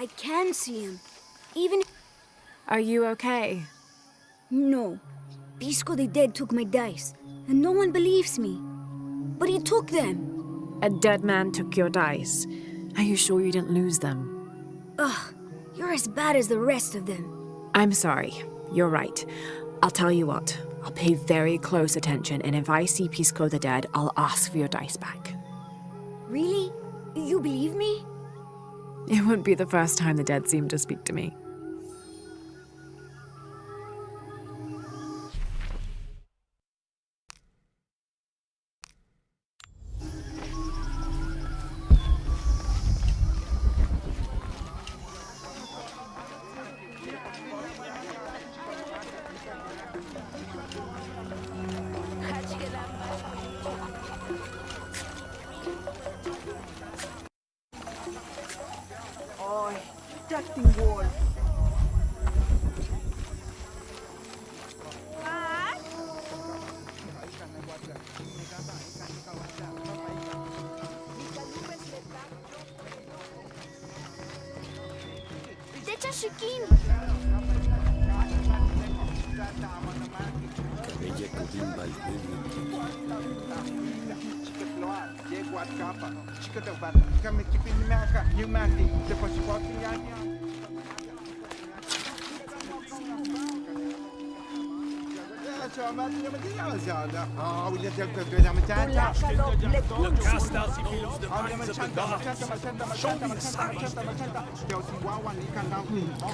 I can see him. Even... Are you okay? No. Pisco the Dead took my dice, and no one believes me. But he took them. A dead man took your dice. Are you sure you didn't lose them? Ugh, you're as bad as the rest of them. I'm sorry. You're right. I'll tell you what. I'll pay very close attention, and if I see Pisco the Dead, I'll ask for your dice back. Really? You believe me? It wouldn't be the first time the dead seemed to speak to me.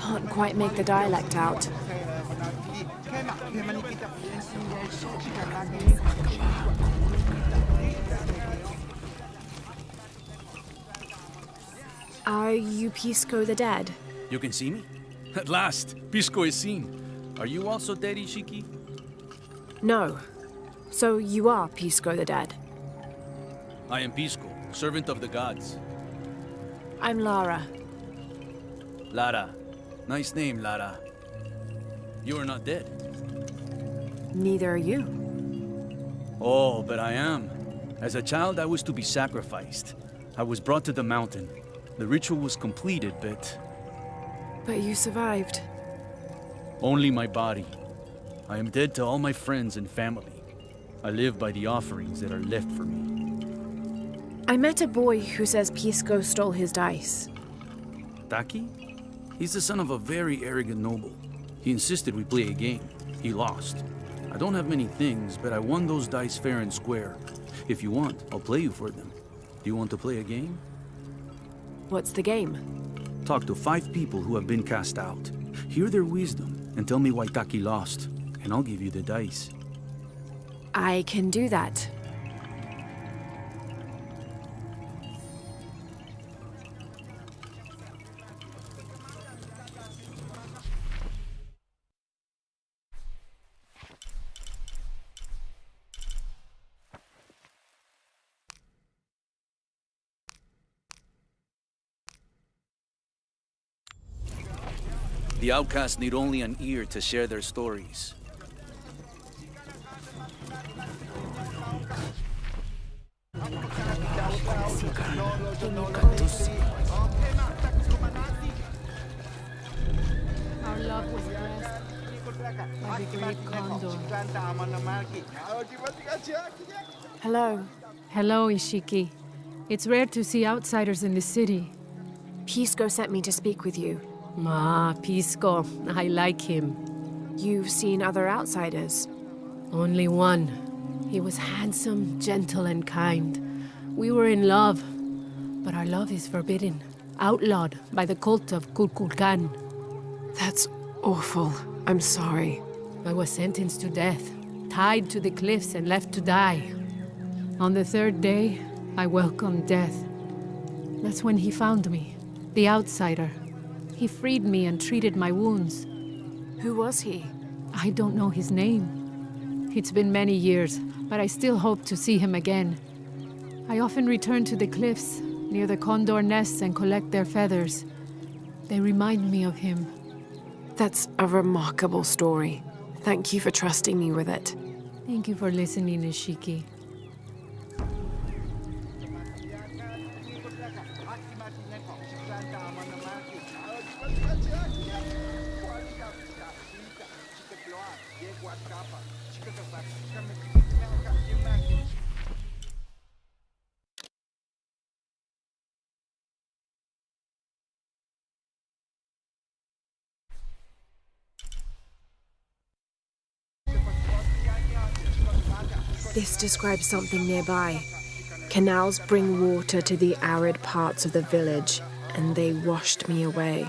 Can't quite make the dialect out. Are you Pisco the Dead? You can see me? At last, Pisco is seen. Are you also dead, Ishiki? No. So you are Pisco the Dead? I am Pisco, servant of the gods. I'm Lara. Lara. Nice name, Lara. You are not dead. Neither are you. Oh, but I am. As a child, I was to be sacrificed. I was brought to the mountain. The ritual was completed, but you survived. only my body. I am dead to all my friends and family. I live by the offerings that are left for me. I met a boy who says Pisco stole his dice. Taki? He's the son of a very arrogant noble. He insisted we play a game. He lost. I don't have many things, but I won those dice fair and square. If you want, I'll play you for them. Do you want to play a game? What's the game? Talk to 5 people who have been cast out. Hear their wisdom and tell me why Taki lost, and I'll give you the dice. I can do that. The outcasts need only an ear to share their stories. Our love was blessed by the great condor. Hello. Hello, Ishiki. It's rare to see outsiders in the city. Pisco sent me to speak with you. Ah, Pisco. I like him. You've seen other outsiders. Only one. He was handsome, gentle, and kind. We were in love, but our love is forbidden, outlawed by the cult of Kukulkan. That's awful. I'm sorry. I was sentenced to death, tied to the cliffs and left to die. On the 3rd day, I welcomed death. That's when he found me, the outsider. He freed me and treated my wounds. Who was he? I don't know his name. It's been many years, but I still hope to see him again. I often return to the cliffs, near the condor nests, and collect their feathers. They remind me of him. That's a remarkable story. Thank you for trusting me with it. Thank you for listening, Ishiki. This describes something nearby. Canals bring water to the arid parts of the village, and they washed me away.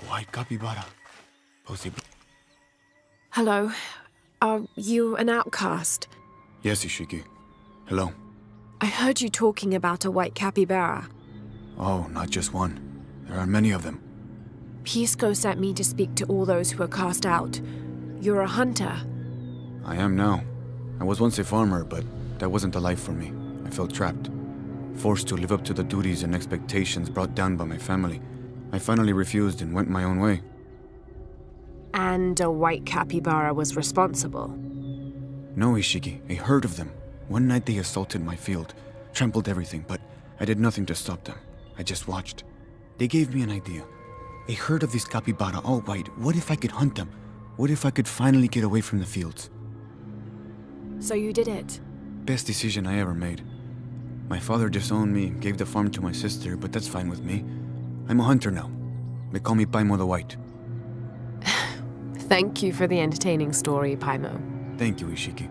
White capybara. Hello. Are you an outcast? Yes, Ishiki. Hello. I heard you talking about a white capybara. Oh, not just one. There are many of them. Pisco sent me to speak to all those who are cast out. You're a hunter. I am now. I was once a farmer, but that wasn't the life for me. I felt trapped. Forced to live up to the duties and expectations brought down by my family. I finally refused and went my own way. And a white capybara was responsible. No, Ishiki, a herd of them. One night they assaulted my field, trampled everything, but I did nothing to stop them. I just watched. They gave me an idea. A herd of these capybara, all white. What if I could hunt them? What if I could finally get away from the fields? So you did it. Best decision I ever made. My father disowned me, gave the farm to my sister, but that's fine with me. I'm a hunter now. They call me Paimo the White. Thank you for the entertaining story, Paimo. Thank you, Ishiki.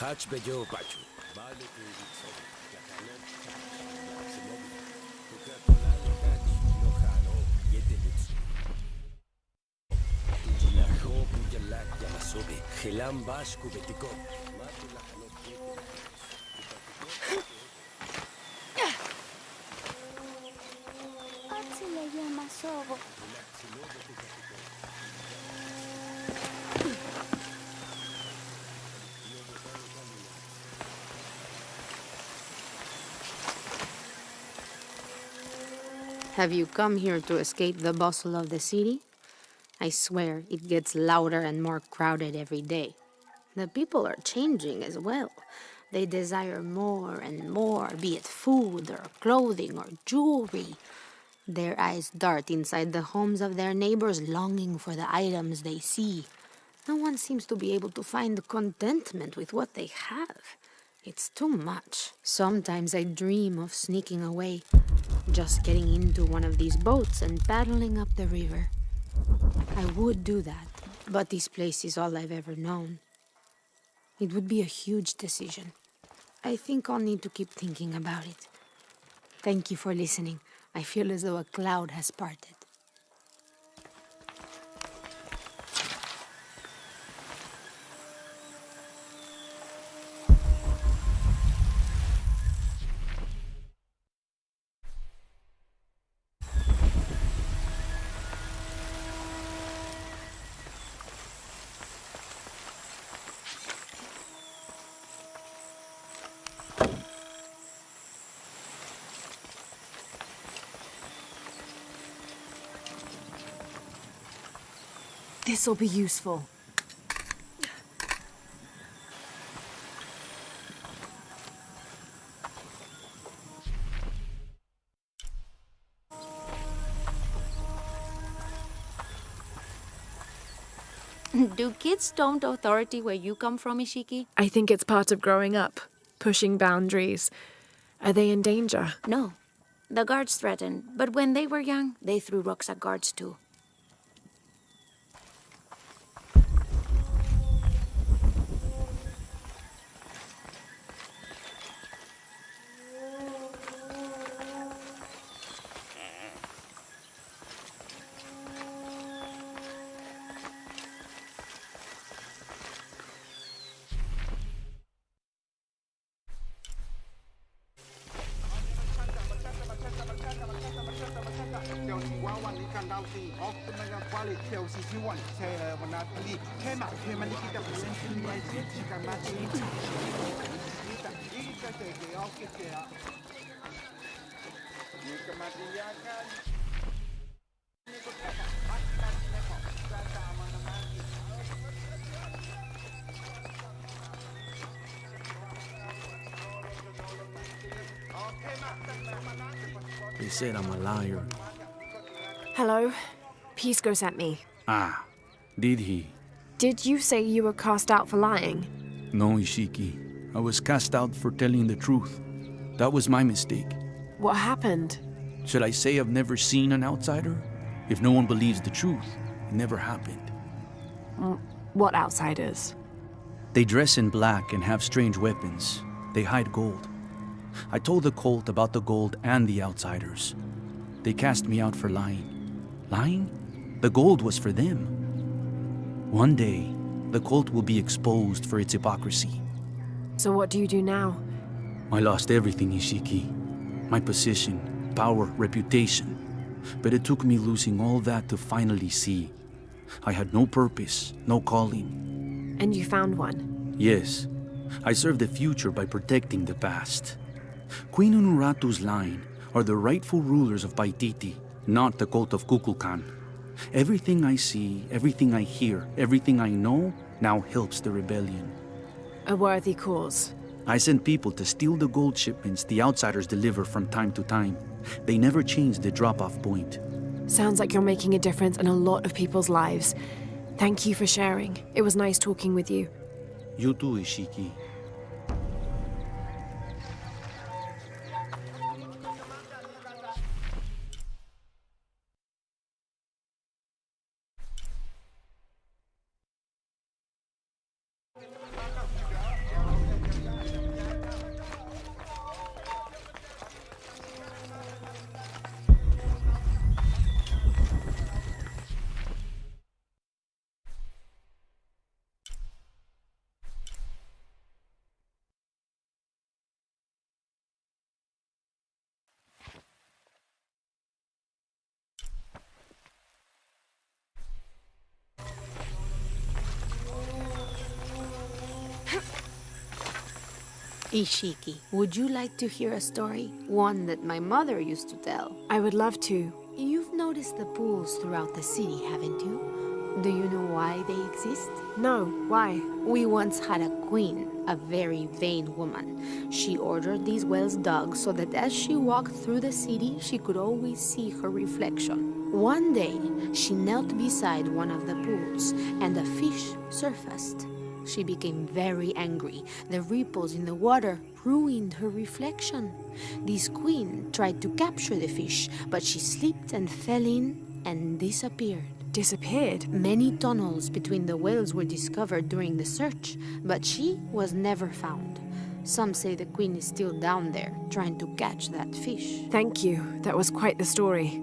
Kaç bejo pachu. Vale que so. Yakano. Simobi. Tukatolalo kach. Lohano. Yetelitsu. Tujulaho bujalak yamasobe. Helam bashku betiko. Matulahano yetelitsu. Otsile yamasobo. Have you come here to escape the bustle of the city? I swear it gets louder and more crowded every day. The people are changing as well. They desire more and more, be it food or clothing or jewelry. Their eyes dart inside the homes of their neighbors, longing for the items they see. No one seems to be able to find contentment with what they have. It's too much. Sometimes I dream of sneaking away, just getting into one of these boats and paddling up the river. I would do that, but this place is all I've ever known. It would be a huge decision. I think I'll need to keep thinking about it. Thank you for listening. I feel as though a cloud has parted. This'll be useful. Do kids don't authority where you come from, Ishiki? I think it's part of growing up, pushing boundaries. Are they in danger? No. The guards threaten, but when they were young, they threw rocks at guards too. They said I'm a liar. Hello? Pisco sent me. Ah, did he? Did you say you were cast out for lying? No, Ishiki. I was cast out for telling the truth. That was my mistake. What happened? Should I say I've never seen an outsider? If no one believes the truth, it never happened. What outsiders? They dress in black and have strange weapons. They hide gold. I told the cult about the gold and the outsiders. They cast me out for lying. Lying? The gold was for them. One day, the cult will be exposed for its hypocrisy. So what do you do now? I lost everything, Ishiki. My position, power, reputation. But it took me losing all that to finally see. I had no purpose, no calling. And you found one? Yes, I serve the future by protecting the past. Queen Unuratu's line are the rightful rulers of Paititi, not the cult of Kukulkan. Everything I see, everything I hear, everything I know now helps the rebellion. A worthy cause. I send people to steal the gold shipments the outsiders deliver from time to time. They never change the drop-off point. Sounds like you're making a difference in a lot of people's lives. Thank you for sharing. It was nice talking with you. You too, Ishiki. Ishiki, would you like to hear a story? One that my mother used to tell. I would love to. You've noticed the pools throughout the city, haven't you? Do you know why they exist? No, why? We once had a queen, a very vain woman. She ordered these wells dug so that as she walked through the city, she could always see her reflection. One day, she knelt beside one of the pools, and a fish surfaced. She became very angry. The ripples in the water ruined her reflection. This queen tried to capture the fish, but she slipped and fell in and disappeared. Disappeared? Many tunnels between the whales were discovered during the search, but she was never found. Some say the queen is still down there, trying to catch that fish. Thank you. That was quite the story.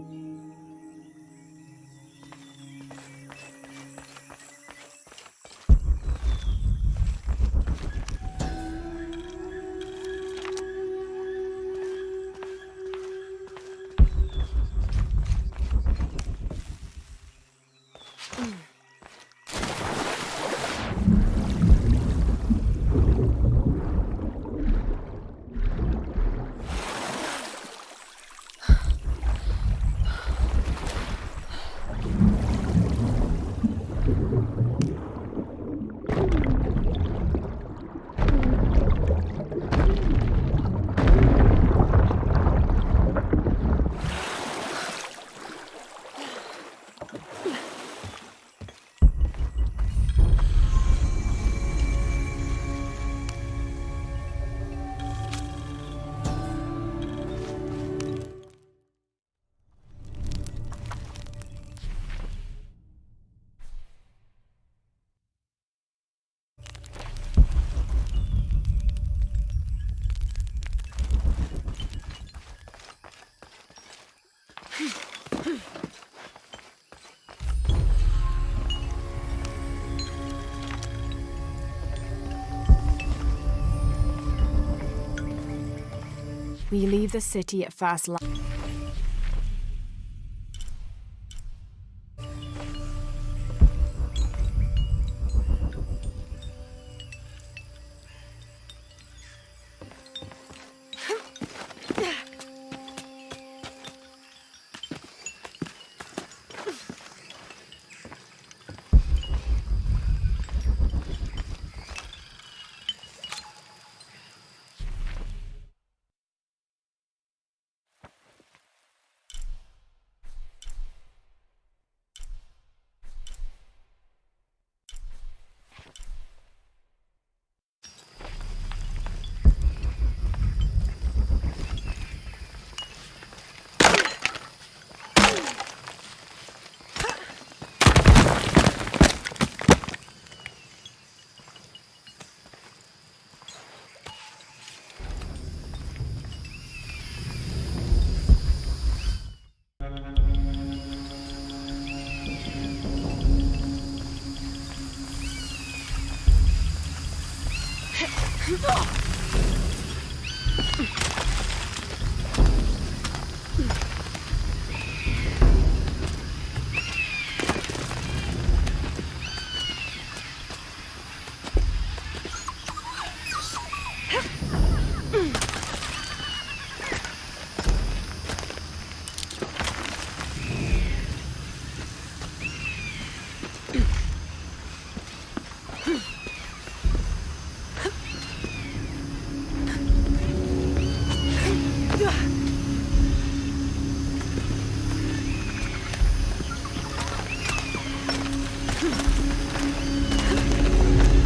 We leave the city at first light.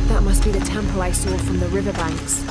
That must be the temple I saw from the riverbanks.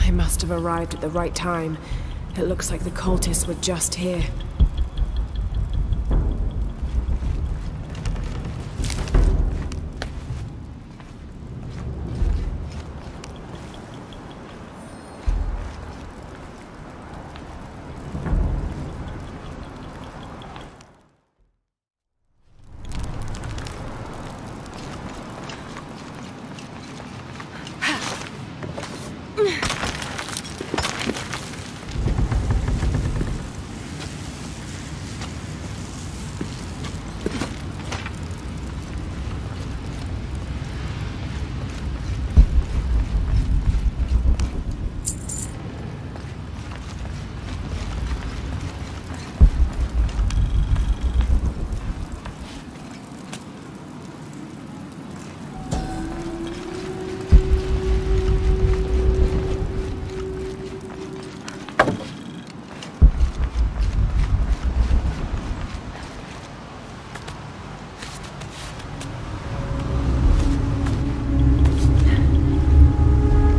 I must have arrived at the right time. It looks like the cultists were just here.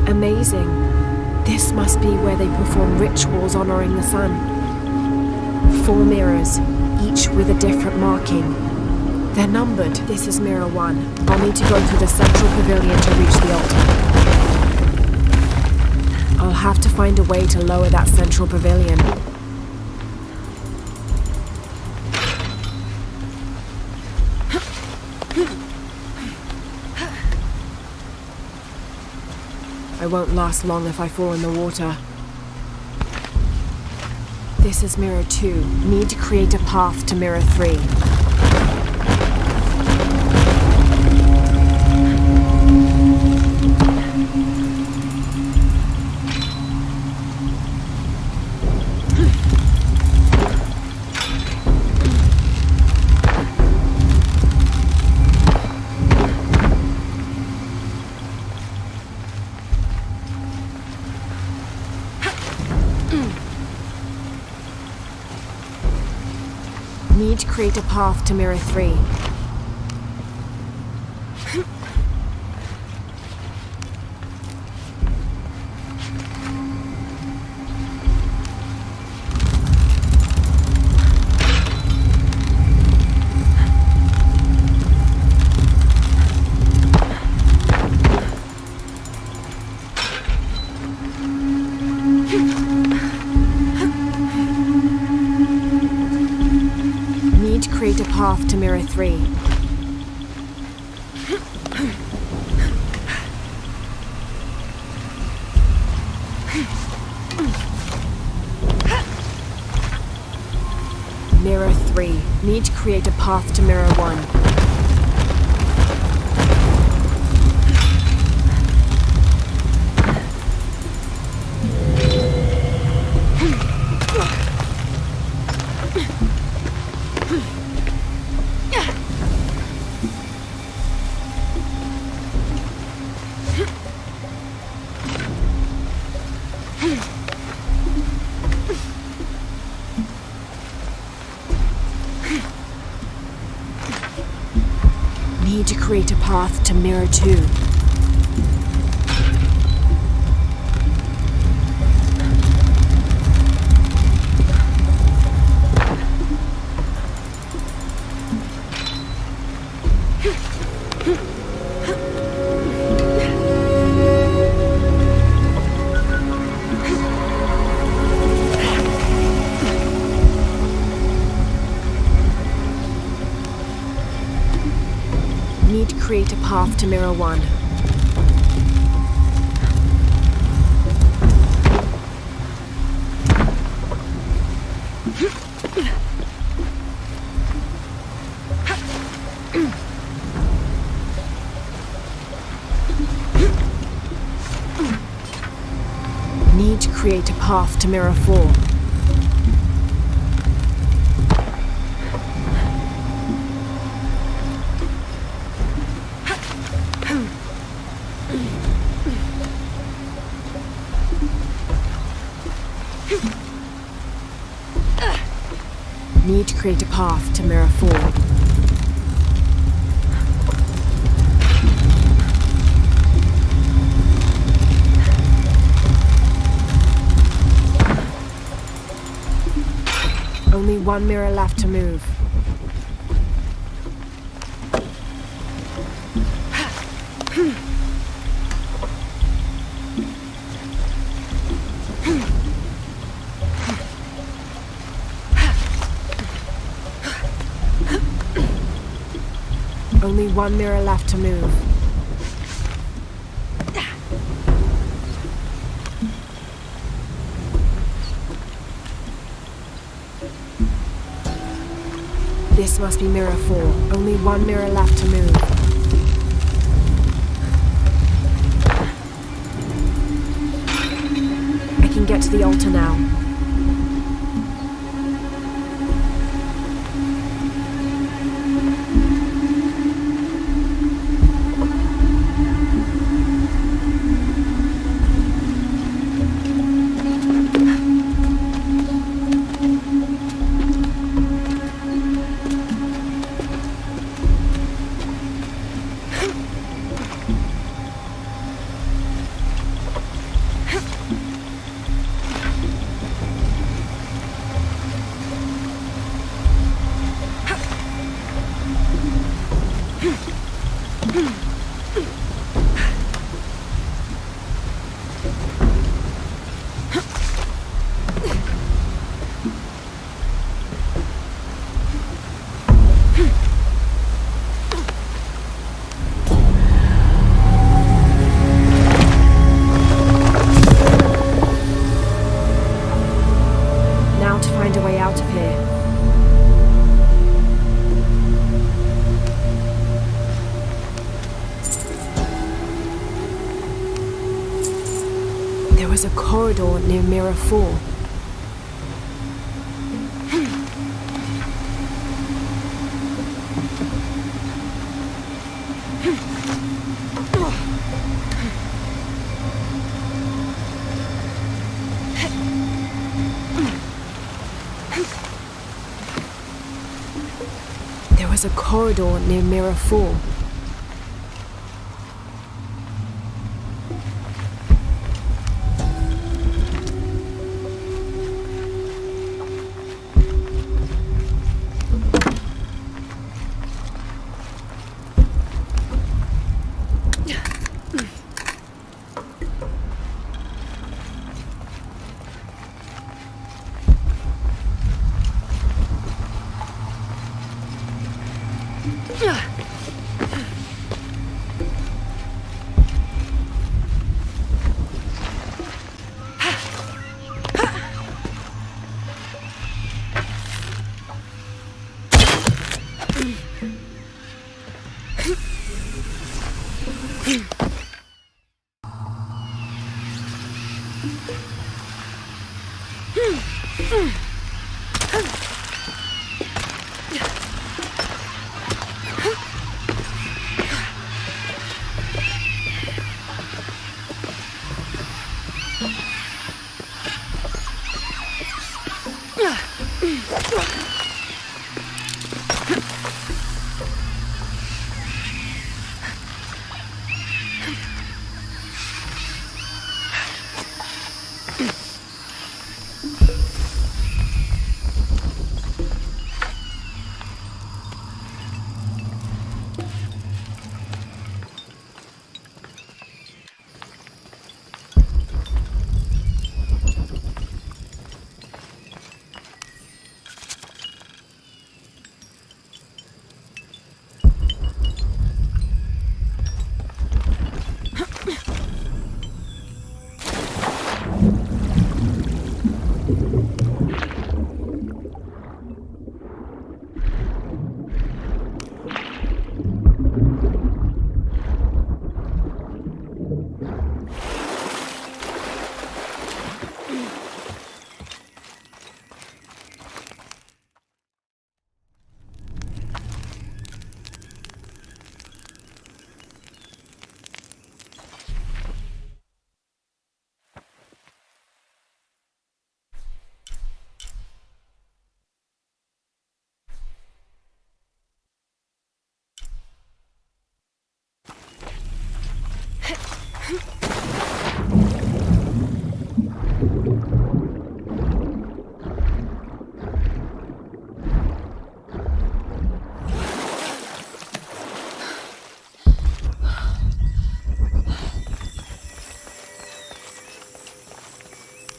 Amazing. This must be where they perform rituals honoring the sun. 4 mirrors, each with a different marking. They're numbered. This is mirror 1. I'll need to go through the central pavilion to reach the altar. I'll have to find a way to lower that central pavilion. I won't last long if I fall in the water. This is mirror 2. Need to create a path to mirror 3. Need to create a path to mirror 3. Create a path to mirror 3. Mirror 3. Need to create a path to mirror 1. Need to create a path to mirror 2. Need to create a path to mirror 1. Need to create a path to mirror 4. Need to create a path to mirror 4. Only one mirror left to move. Only one mirror left to move. This must be mirror 4. Only one mirror left to move. I can get to the altar now. There was a corridor near mirror 4. There was a corridor near mirror 4.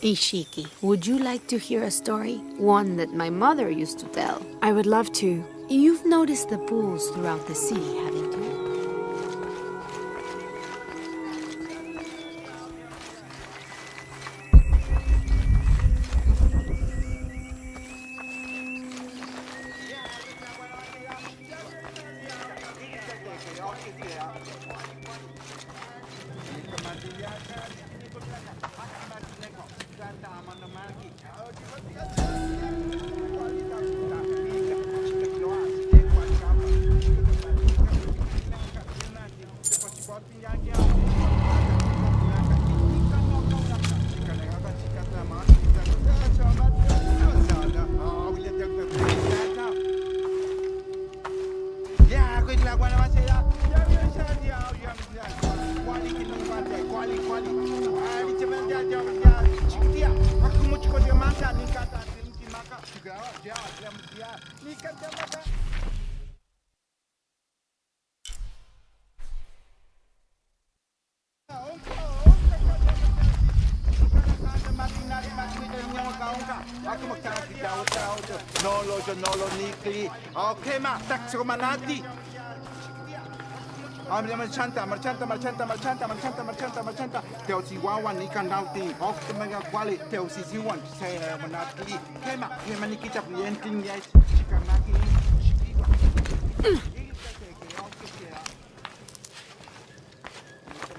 Ishiki, would you like to hear a story? One that my mother used to tell. I would love to. You've noticed the pools throughout the city, haven't you? Nolo nikli. Okay ma, tak manati. Marchanta. Teo si wawan ikan nauting. Ok mega kwali. Teo si siwan. Saya manati. Kema, kema nikita prienting yes. Chikanaki.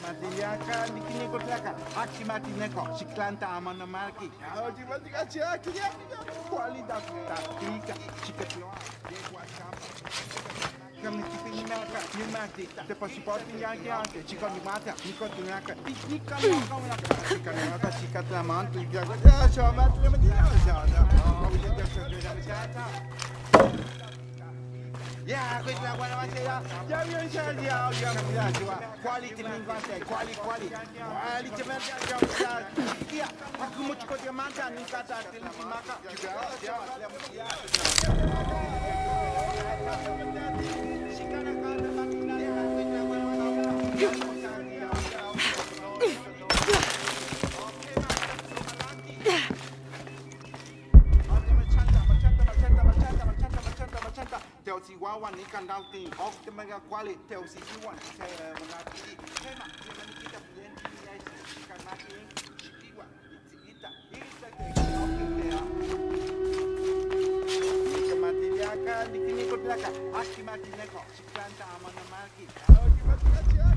Matiyaka, nikini kotlaka. Aki mati neko. Chiklanta amana marki. Oji matika chiaki. Kwali da tika. Chikatloa. Dekwa chamba. Kami kipini maka, ni mati, te pasipoti yangi anche, chico ni mata, nico tu naka, nika naka naka, chica naka, chica tramanto, ya so mati le dia ya, we just ya, questa buona mattina, ya vi scendi ya, quality minvante, quality menta ya, ya, akumu chico di manta, nika ta, ti maka, Teo si wawan ikan dauting, ok te mega kwali, teo si siwan, saya menati, kema, kema nikita prienting yes, ikan mati, chikiwa, ita Matiyaka, nikini kotlaka, aki mati neko, chiklanta amana marki. Oji matiyaka.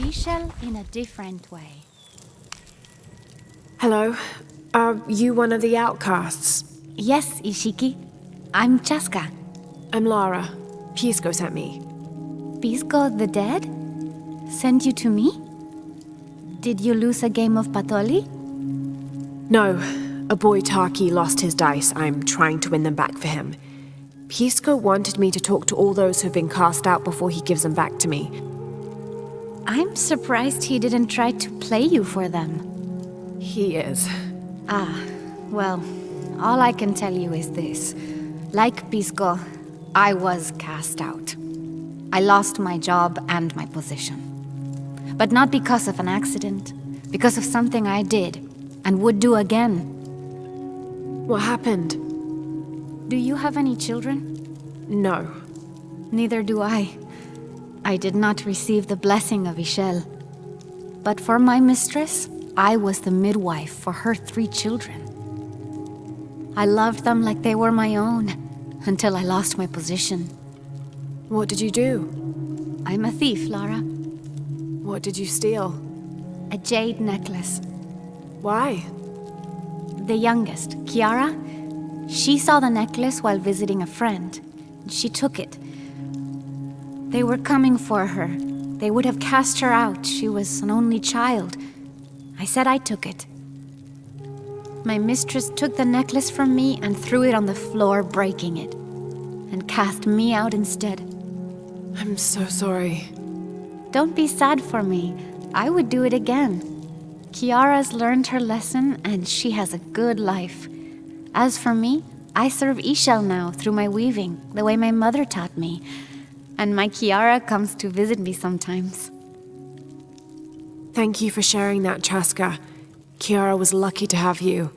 Ishel in a different way. Hello. Are you one of the outcasts? Yes, Ishiki. I'm Chaska. I'm Lara. Pisco sent me. Pisco the dead? Sent you to me? Did you lose a game of Patoli? No. A boy Taki lost his dice. I'm trying to win them back for him. Pisco wanted me to talk to all those who've been cast out before he gives them back to me. I'm surprised he didn't try to play you for them. He is. Ah, well, all I can tell you is this. Like Pisco, I was cast out. I lost my job and my position. But not because of an accident, because of something I did and would do again. What happened? Do you have any children? No. Neither do I. I did not receive the blessing of Ishel. But for my mistress, I was the midwife for her 3 children. I loved them like they were my own, until I lost my position. What did you do? I'm a thief, Lara. What did you steal? A jade necklace. Why? The youngest, Kiara, she saw the necklace while visiting a friend. She took it. They were coming for her. They would have cast her out. She was an only child. I said I took it. My mistress took the necklace from me and threw it on the floor, breaking it, and cast me out instead. I'm so sorry. Don't be sad for me. I would do it again. Kiara's learned her lesson and she has a good life. As for me, I serve Ishel now through my weaving, the way my mother taught me. And my Kiara comes to visit me sometimes. Thank you for sharing that, Chaska. Kiara was lucky to have you.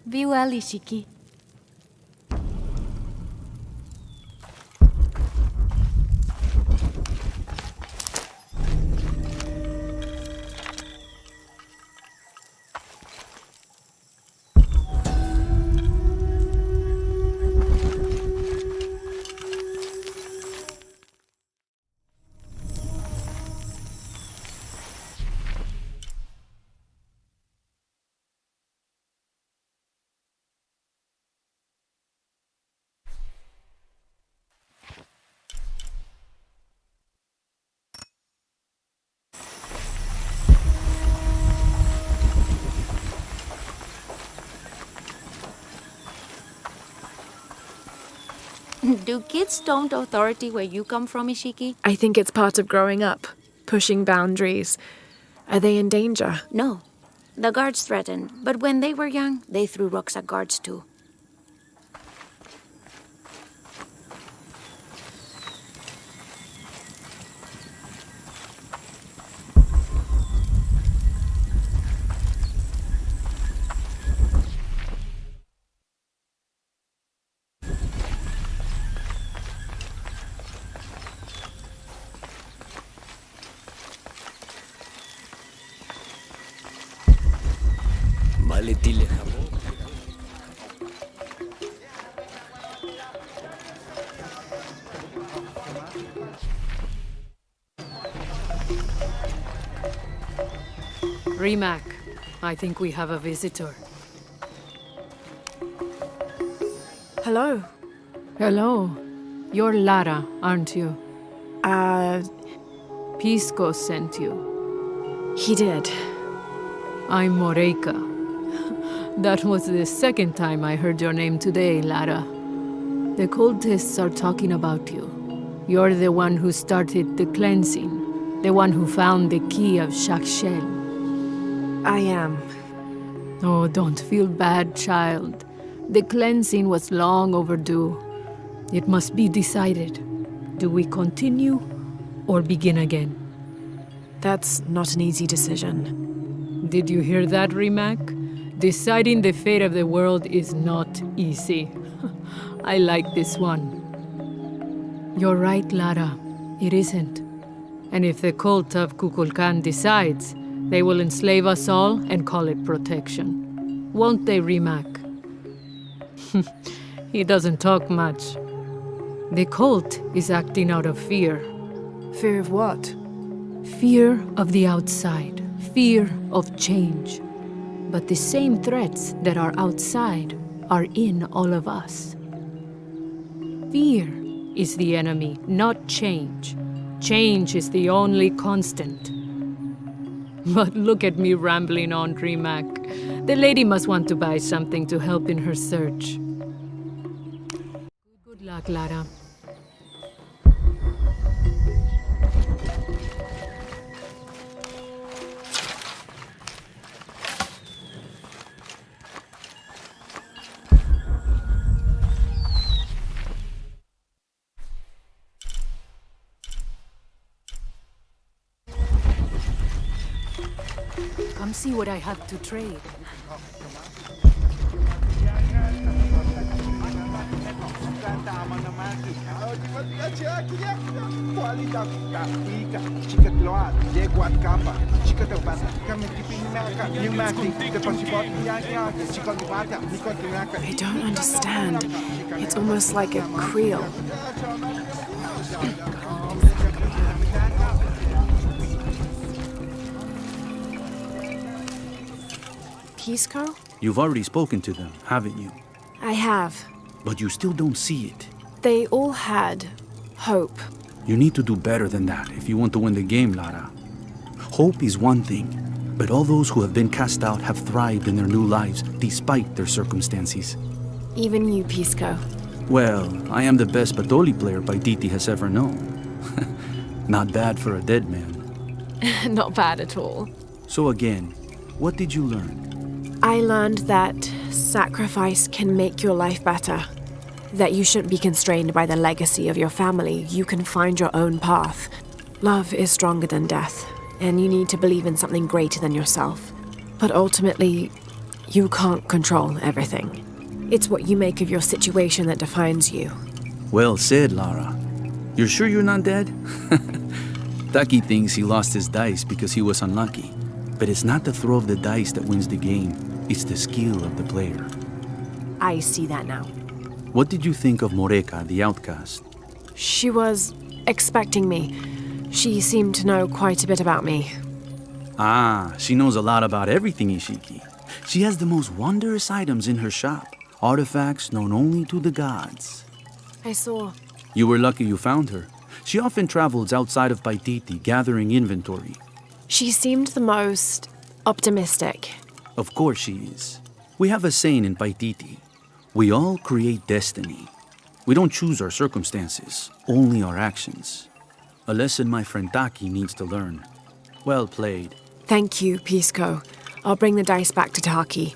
Be well, Ishiki. Do kids don't authority where you come from, Ishiki? I think it's part of growing up, pushing boundaries. Are they in danger? No. The guards threatened, but when they were young, they threw rocks at guards too. Maletile jamón. Rimac, I think we have a visitor. Hello. Hello. You're Lara, aren't you? Pisco sent you. He did. I'm Moreika. That was the second time I heard your name today, Lara. The cultists are talking about you. You're the one who started the cleansing, the one who found the key of Shakshel. I am. Oh, don't feel bad, child. The cleansing was long overdue. It must be decided. Do we continue or begin again? That's not an easy decision. Did you hear that, Rimac? Deciding the fate of the world is not easy. I like this one. You're right, Lara. It isn't. And if the cult of Kukulkan decides, they will enslave us all and call it protection. Won't they, Rimac? He doesn't talk much. The cult is acting out of fear. Fear of what? Fear of the outside, fear of change. But the same threats that are outside are in all of us. Fear is the enemy, not change. Change is the only constant. But look at me rambling on, Dreamac. The lady must want to buy something to help in her search. Good luck, Lara. Come see what I have to trade. I don't understand. It's almost like a creel. Pisco? You've already spoken to them, haven't you? I have. But you still don't see it. They all had hope. You need to do better than that if you want to win the game, Lara. Hope is one thing, but all those who have been cast out have thrived in their new lives despite their circumstances. Even you, Pisco. Well, I am the best Batoli player Paititi has ever known. Not bad for a dead man. Not bad at all. So again, what did you learn? I learned that sacrifice can make your life better. That you shouldn't be constrained by the legacy of your family. You can find your own path. Love is stronger than death, and you need to believe in something greater than yourself. But ultimately, you can't control everything. It's what you make of your situation that defines you. Well said, Lara. You're sure you're not dead? Taki thinks he lost his dice because he was unlucky. But it's not the throw of the dice that wins the game. It's the skill of the player. I see that now. What did you think of Moreka, the outcast? She was expecting me. She seemed to know quite a bit about me. Ah, she knows a lot about everything, Ishiki. She has the most wondrous items in her shop. Artifacts known only to the gods. I saw. You were lucky you found her. She often travels outside of Paititi, gathering inventory. She seemed the most optimistic. Of course she is. We have a saying in Paititi. We all create destiny. We don't choose our circumstances, only our actions. A lesson my friend Taki needs to learn. Well played. Thank you, Pisco. I'll bring the dice back to Taki.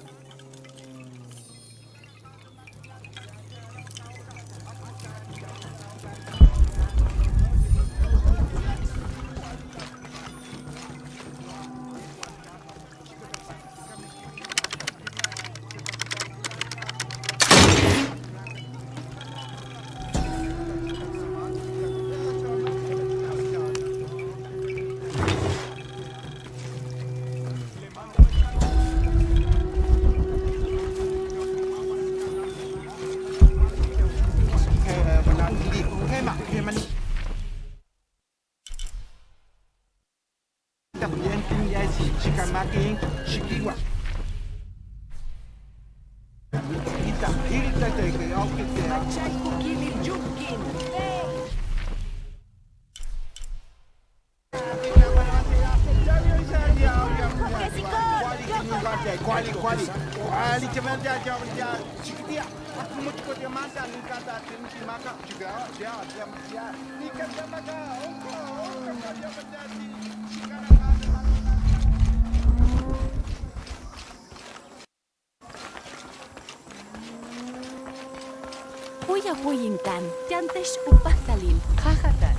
Puya puyintan, tiantes upahtalil, jajatan.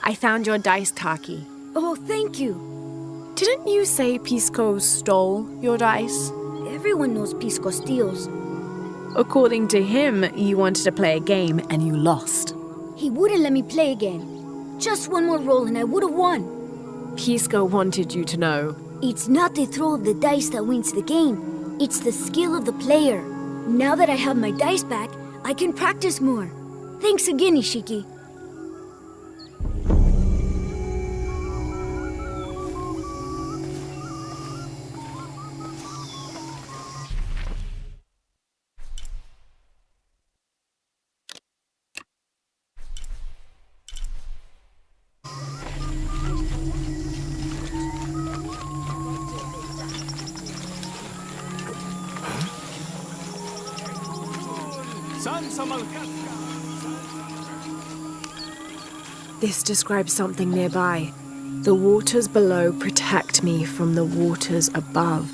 I found your dice, Taki. Oh, thank you. Didn't you say Pisco stole your dice? Everyone knows Pisco steals. According to him, you wanted to play a game and you lost. He wouldn't let me play again. Just one more roll and I would have won. Pisco wanted you to know. It's not the throw of the dice that wins the game. It's the skill of the player. Now that I have my dice back, I can practice more. Thanks again, Ishiki. This describes something nearby. The waters below protect me from the waters above.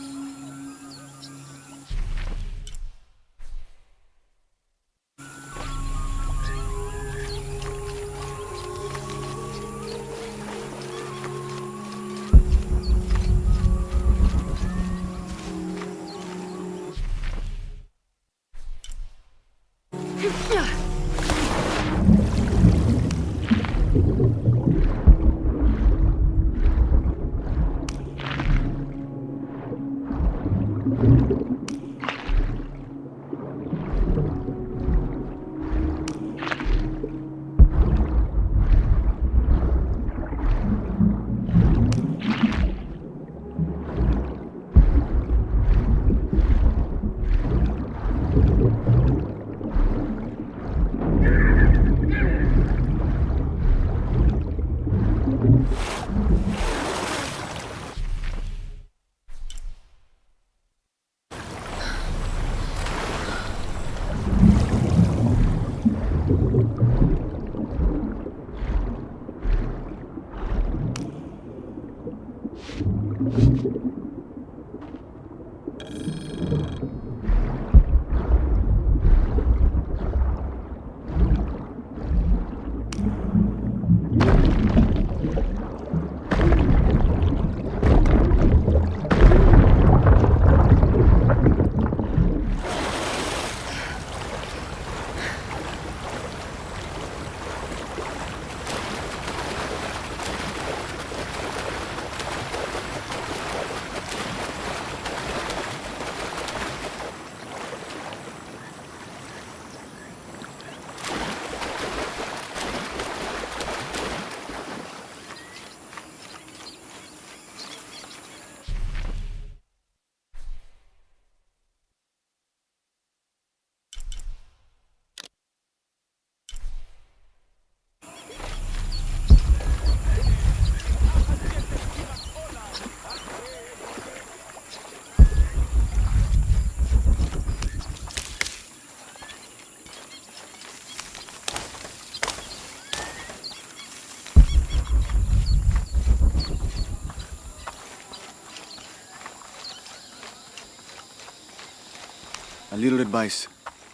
A little advice.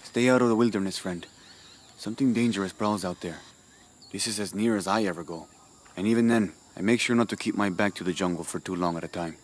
Stay out of the wilderness, friend. Something dangerous prowls out there. This is as near as I ever go. And even then, I make sure not to keep my back to the jungle for too long at a time.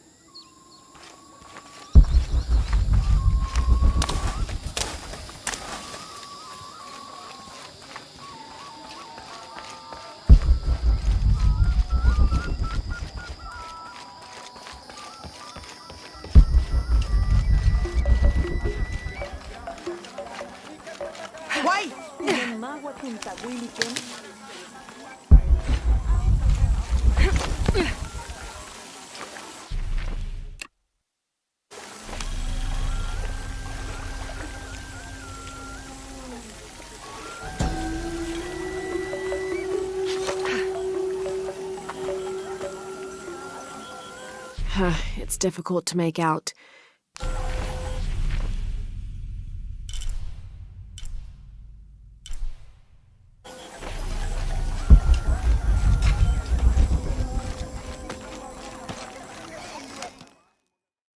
It's difficult to make out.